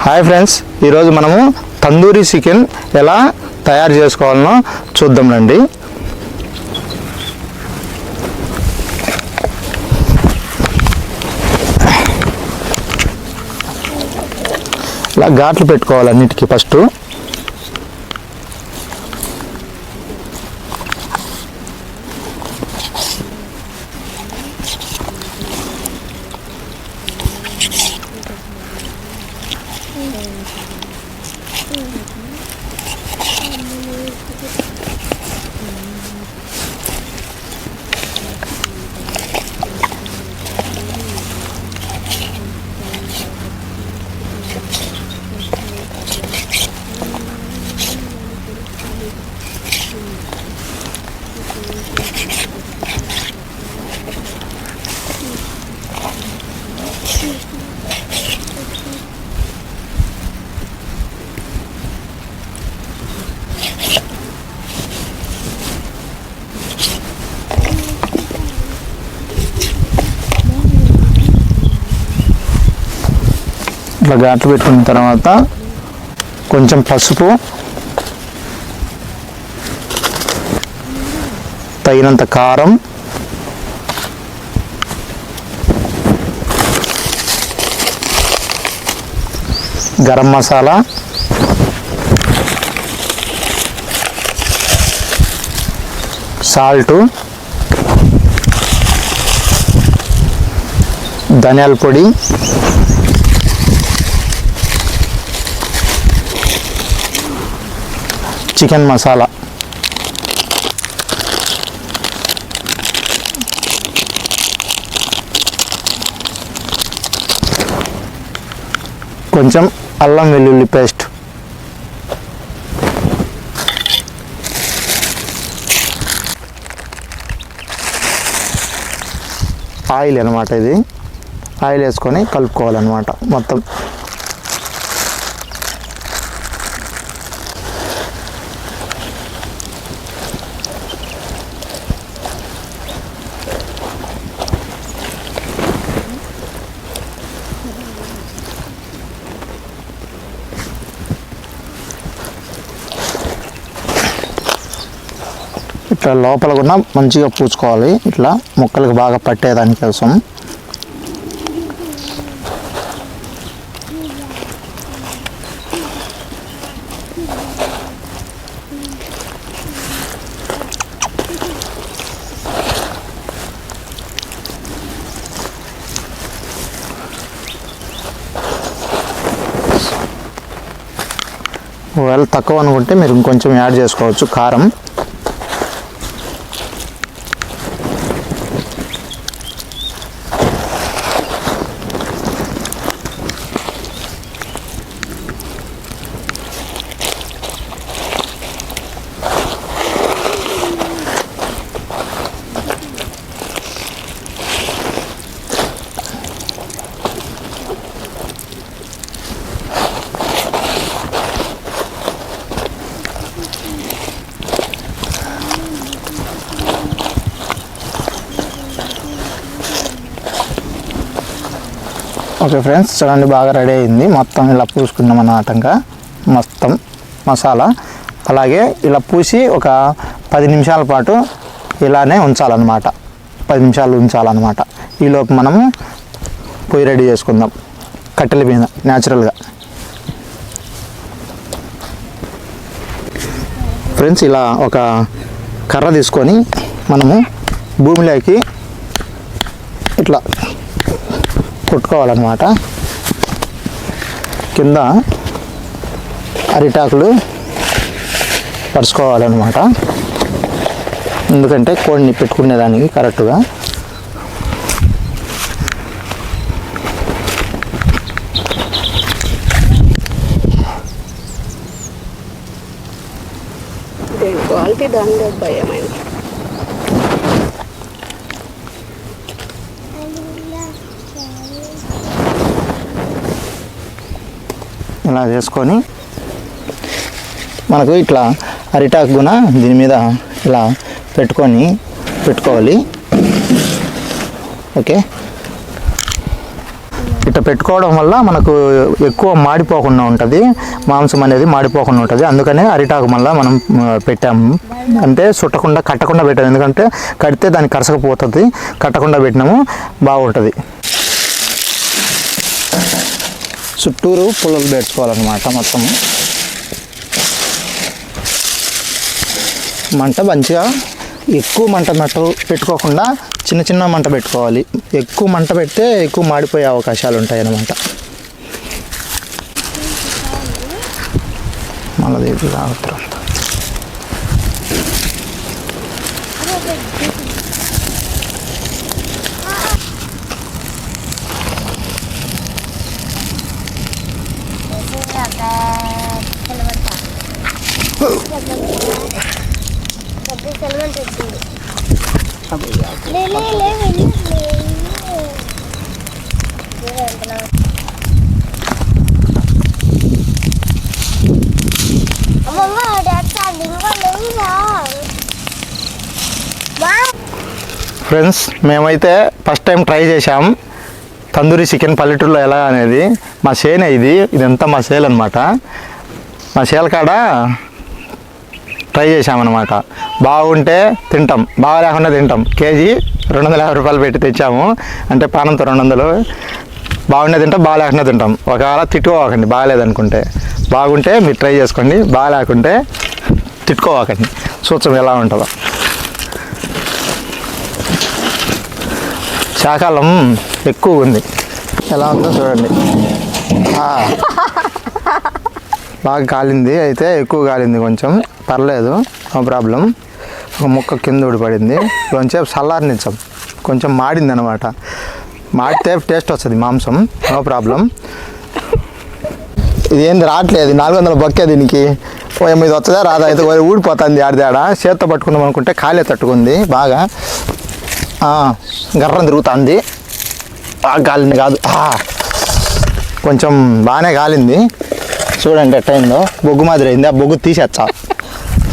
Hi friends, ఈరోజు మనము tandoori chicken ఎలా తయారు చేసుకోవాలనో చూద్దాం రండి. ఇలా ఘాట్లు పెట్టుకోవాలి అన్నిటికీ. ఫస్ట్ ఇట్లా ఘాట్లు పెట్టుకున్న తర్వాత కొంచెం పసుపు, తగినంత కారం, గరం మసాలా, సాల్టు, ధనియాల పొడి, చికెన్ మసాలా, కొంచెం అల్లం వెల్లుల్లి పేస్ట్, ఆయిల్ అన్నమాట. ఇది ఆయిల్ వేసుకొని కలుపుకోవాలన్నమాట మొత్తం. ఇట్లా లోపల కూడా మంచిగా పూసుకోవాలి, ఇట్లా ముక్కలకు బాగా పట్టేదాని కోసం. ఒకవేళ తక్కువ అనుకుంటే మీరు ఇంకొంచెం యాడ్ చేసుకోవచ్చు కారం. ఓకే ఫ్రెండ్స్, చూడండి బాగా రెడీ అయింది. మొత్తం ఇలా పూసుకున్నాం అన్నమాట. మొత్తం మసాలా అలాగే ఇలా పూసి ఒక 10 నిమిషాల పాటు ఇలానే ఉంచాలన్నమాట. 10 నిమిషాలు ఉంచాలన్నమాట. ఈలోపు మనము పొయ్యి రెడీ చేసుకుందాం కట్టెల మీద న్యాచురల్గా. ఫ్రెండ్స్, ఇలా ఒక కర్ర తీసుకొని మనము భూమిలోకి ఇట్లా కొట్టుకోవాలన్నమాట. కింద అరిటాకులు పరుచుకోవాలన్నమాట, ఎందుకంటే కోడిని పెట్టుకునేదానికి కరెక్ట్గా. క్వాలిటీ దాని భయమైంది. ఇలా చేసుకొని మనకు ఇట్లా అరిటాకు కూడా దీని మీద ఇలా పెట్టుకోవాలి. ఓకే, ఇట్లా పెట్టుకోవడం వల్ల మనకు ఎక్కువ మాడిపోకుండా ఉంటుంది, మాంసం అనేది మాడిపోకుండా ఉంటుంది. అందుకనే అరిటాకు మళ్ళీ మనం పెట్టాము, అంటే చుట్టకుండా కట్టకుండా పెట్టాము. ఎందుకంటే కడితే దానికి కరసకపోతుంది, కట్టకుండా పెట్టినాము బాగుంటుంది. చుట్టూరు పుల్లలు పెట్టుకోవాలన్నమాట. మొత్తము మంట మంచిగా ఎక్కువ మంట పెట్టుకోకుండా చిన్న చిన్న మంట పెట్టుకోవాలి. ఎక్కువ మంట పెడితే ఎక్కువ మాడిపోయే అవకాశాలు ఉంటాయి అన్నమాట. మళ్ళీ రావద్దు. ఫ్రెండ్స్, మేమైతే ఫస్ట్ టైం ట్రై చేసాం తందూరి చికెన్ పల్లెటూరులో ఎలా అనేది. మా చేనే ఇదంతా మా చేలు అనమాట. మా చేల కాడ ట్రై చేసామన్నమాట. బాగుంటే తింటాం, బాగా లేకుండా తింటాం. కేజీ 250 రూపాయలు పెట్టి తెచ్చాము, అంటే పానంతో 200. బాగుండే తింటాం, బాగా లేకుండా తింటాం. ఒకవేళ తిట్టుకోవాకండి బాగాలేదనుకుంటే. బాగుంటే మీరు ట్రై చేసుకోండి, బాగా లేకుంటే తిట్టుకోవాకండి. చూద్దాం ఎలా ఉంటుందో. శాకాలం ఎక్కువ ఉంది, ఎలా ఉందో చూడండి. బాగా కాలింది, అయితే ఎక్కువ కాలింది, కొంచెం పర్లేదు, నో ప్రాబ్లం. ఒక ముక్క కింద ఊడిపడింది, కొంచెం చల్లారనిచ్చాం. కొంచెం మాడింది అనమాట. మాడితే టేస్ట్ వస్తుంది మాంసం, నో ప్రాబ్లం. ఇది ఏంది రావట్లేదు, 400 బొక్కే దీనికి. ఇది వస్తుందా రాదా, అయితే ఊడిపోతుంది ఆడిదాడ. చేత్తో పట్టుకున్నాం అనుకుంటే కాలే తట్టుకుంది బాగా, గర్రం తిరుగుతుంది. బాగా కాలింది కాదు, కొంచెం బాగానే కాలింది. చూడండి ఎట్టయిందో, బొగ్గు మాదిరి అయింది. ఆ బొగ్గు తీసేచ్చా,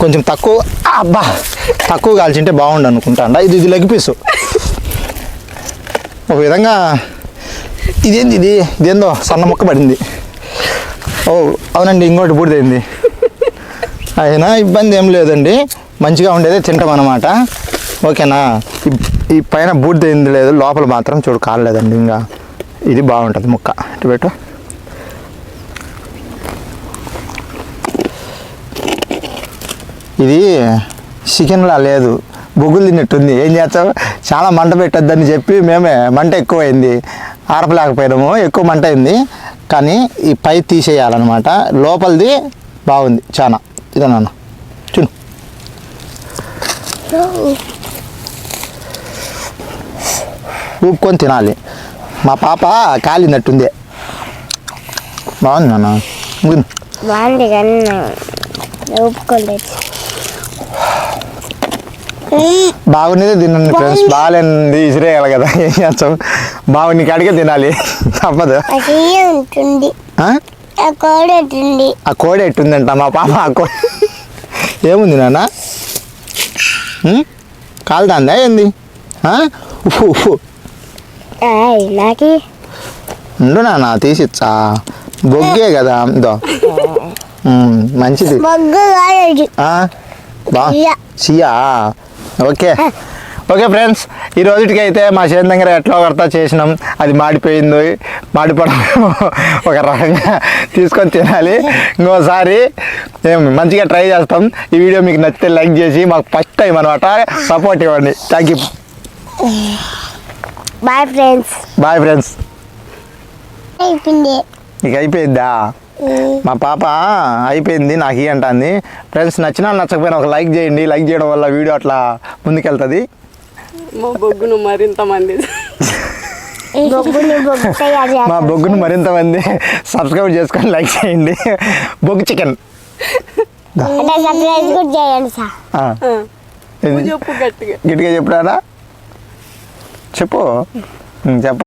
కొంచెం తక్కువ. అబ్బా, తక్కువ కాల్చింటే బాగుండు అనుకుంటాండా. ఇది లెగ్ పీసు ఒక విధంగా. ఇదేందో సన్న ముక్క పడింది. ఓ అవునండి, ఇంకోటి బూడిదైంది. అయినా ఇబ్బంది ఏం లేదండి, మంచిగా ఉండేదే తింటాం అన్నమాట. ఓకేనా. ఈ పైన బూడిదైంది లేదు, లోపల మాత్రం చూడు కాలేదండి. ఇంకా ఇది బాగుంటుంది ముక్క. ఇటు పెట్టు. ఇది చికెన్లా లేదు, బొగ్గులు తిన్నట్టుంది. ఏం చేస్తావు, చాలా మంట పెట్టొద్దని చెప్పి మేమే, మంట ఎక్కువైంది, ఆర్పలేకపోయినాము, ఎక్కువ మంట అయింది. కానీ ఈ పై తీసేయాలన్నమాట. లోపలిది బాగుంది చాలా. ఇదన్నా చూడు, ఊపుకొని తినాలి. మా పాప కాలినట్టుంది. బాగుంది నాన్న, బాగుంది కానీ ఊపుకోలేదు. బాగుండేది తినండి ఫ్రెండ్స్, బాగాలేంది ఇసిరేయాలి కదా, ఏం చేస్తాం. బాగుంది కాడికే తినాలి, తప్పదు. ఉంటుంది ఆ కోడి ఎట్టుందంట మా పాప. ఆ కోడి ఏముంది నాన్న, కాలుతాందా ఏంది? ఉఫు ఉఫు ఉండు నాన్న, తీసిచ్చా. బొగ్గే కదా, ఇదో మంచిది. సియా. ఓకే ఓకే ఫ్రెండ్స్, ఈ రోజుకి అయితే మా చేను దగ్గర ఎట్లా కడతా చేసినాం. అది మాడిపోయింది, మాడిపోవడం ఒక రకంగా తీసుకొని తినాలి. ఇంకోసారి మంచిగా ట్రై చేస్తాం. ఈ వీడియో మీకు నచ్చితే లైక్ చేసి మాకు ఫస్ట్ టైం అనమాట సపోర్ట్ ఇవ్వండి. Thank you. Bye friends. Bye friends. అయిపోయింది. నీకు అయిపోయిద్దా? మా పాప అయిపోయింది నాకు ఇవి అంటుంది. ఫ్రెండ్స్, నచ్చినా నచ్చకపోయినా ఒక లైక్ చేయండి. లైక్ చేయడం వల్ల వీడియో అట్లా ముందుకెళ్తుంది. మా బొగ్గును మరింత మంది సబ్స్క్రైబ్ చేసుకొని లైక్ చేయండి. బొగ్గు చికెన్ చెప్పు గట్టిగా గట్టిగా చెప్పురా, చెప్పు చెప్పు.